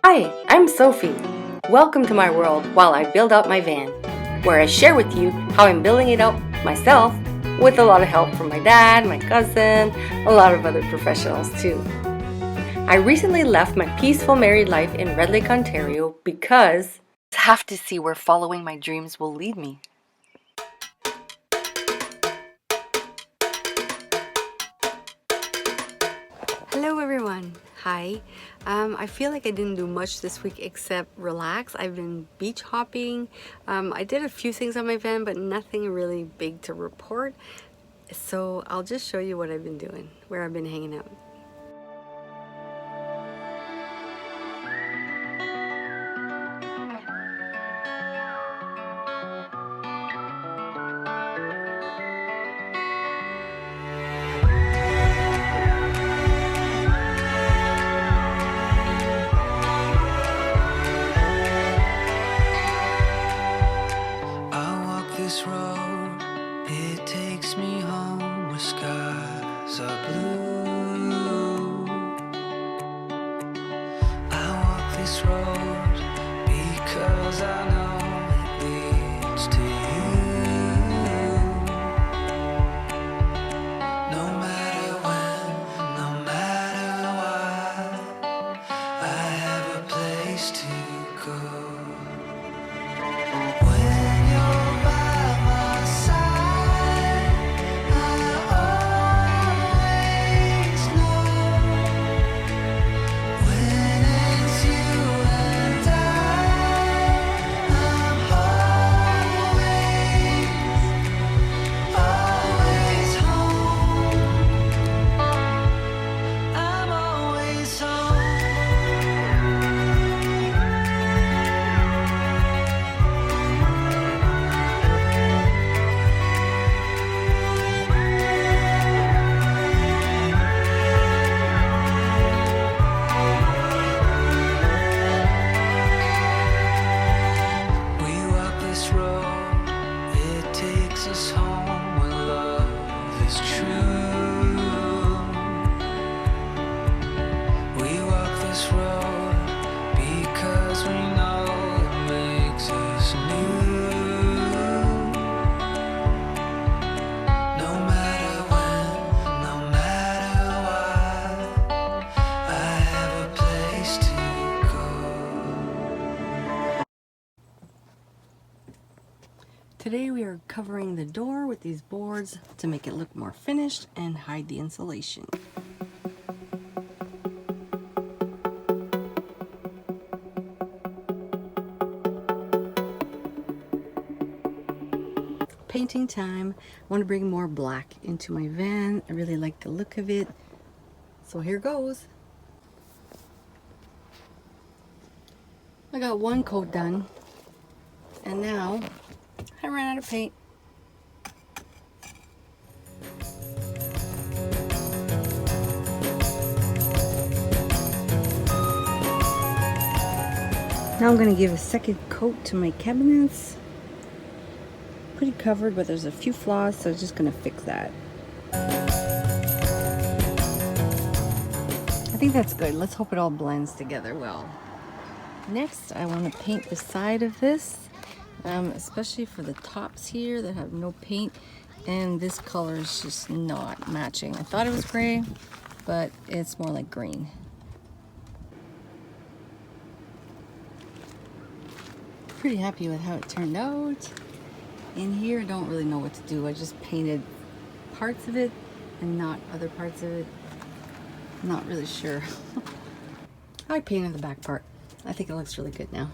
Hi, I'm Sophie. Welcome to my world while I build out my van, where I share with you how I'm building it out myself with a lot of help from my dad, my cousin, a lot of other professionals too. I recently left my peaceful married life in Red Lake, Ontario because I have to see where following my dreams will lead me. Hello everyone. Hi. I feel like I didn't do much this week except relax. I've been beach hopping. I did a few things on my van, but nothing really big to report. So I'll just show you what I've been doing, where I've been hanging out. This road, it takes me home where skies are blue. I walk this road because I know it leads to you. No matter when, no matter what, I have a place to go. Today we are covering the door with these boards to make it look more finished and hide the insulation. Painting time. I want to bring more black into my van. I really like the look of it. So here goes. I got one coat done, and now I ran out of paint. Now I'm going to give a second coat to my cabinets. Pretty covered, but there's a few flaws, so I'm just going to fix that. I think that's good. Let's hope it all blends together well. Next, I want to paint the side of this, especially for the tops here that have no paint, and this color is just not matching. I thought it was gray, but it's more like green. Pretty happy with how it turned out. In here, I don't really know what to do. I just painted parts of it and not other parts of it. Not really sure. I painted the back part. I think it looks really good now.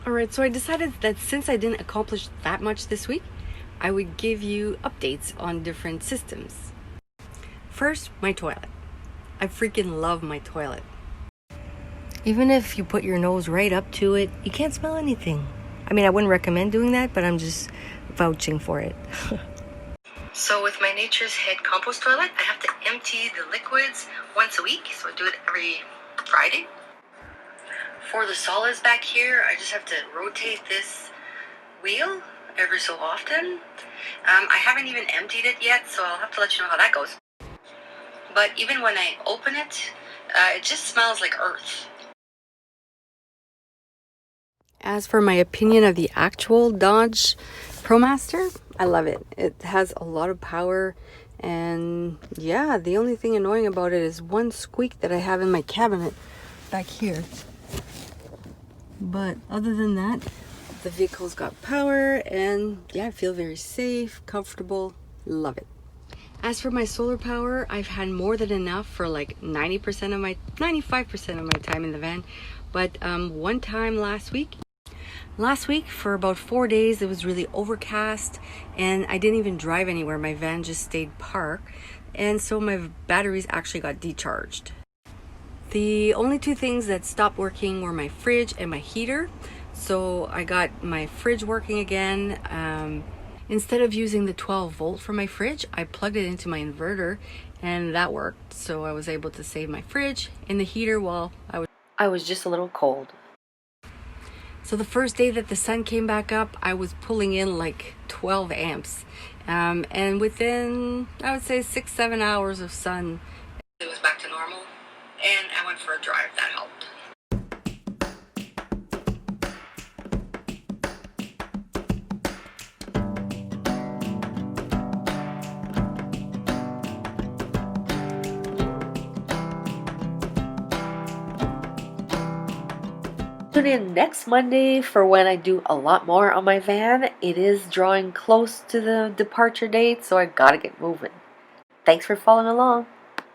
Alright, so I decided that since I didn't accomplish that much this week, I would give you updates on different systems. First, my toilet. I freaking love my toilet. Even if you put your nose right up to it, you can't smell anything. I mean, I wouldn't recommend doing that, but I'm just vouching for it. So with my Nature's Head compost toilet, I have to empty the liquids once a week, so I do it every Friday. For the solids back here, I just have to rotate this wheel every so often. I haven't even emptied it yet, so I'll have to let you know how that goes. But even when I open it, it just smells like earth. As for my opinion of the actual Dodge Promaster, I love it. It has a lot of power, and yeah, the only thing annoying about it is one squeak that I have in my cabinet back here. But other than that, the vehicle's got power, and yeah, I feel very safe, comfortable, love it. As for my solar power, I've had more than enough for like 95% of my time in the van. But one time last week for about 4 days, it was really overcast and I didn't even drive anywhere. My van just stayed parked, and so my batteries actually got decharged. The only two things that stopped working were my fridge and my heater. So I got my fridge working again. Instead of using the 12 volt for my fridge, I plugged it into my inverter, and that worked. So I was able to save my fridge and the heater while I was just a little cold. So the first day that the sun came back up, I was pulling in like 12 amps. And within, I would say 6-7 hours of sun, it was back to normal. And I went for a drive, that helped. Tune in next Monday for when I do a lot more on my van. It is drawing close to the departure date, so I gotta get moving. Thanks for following along.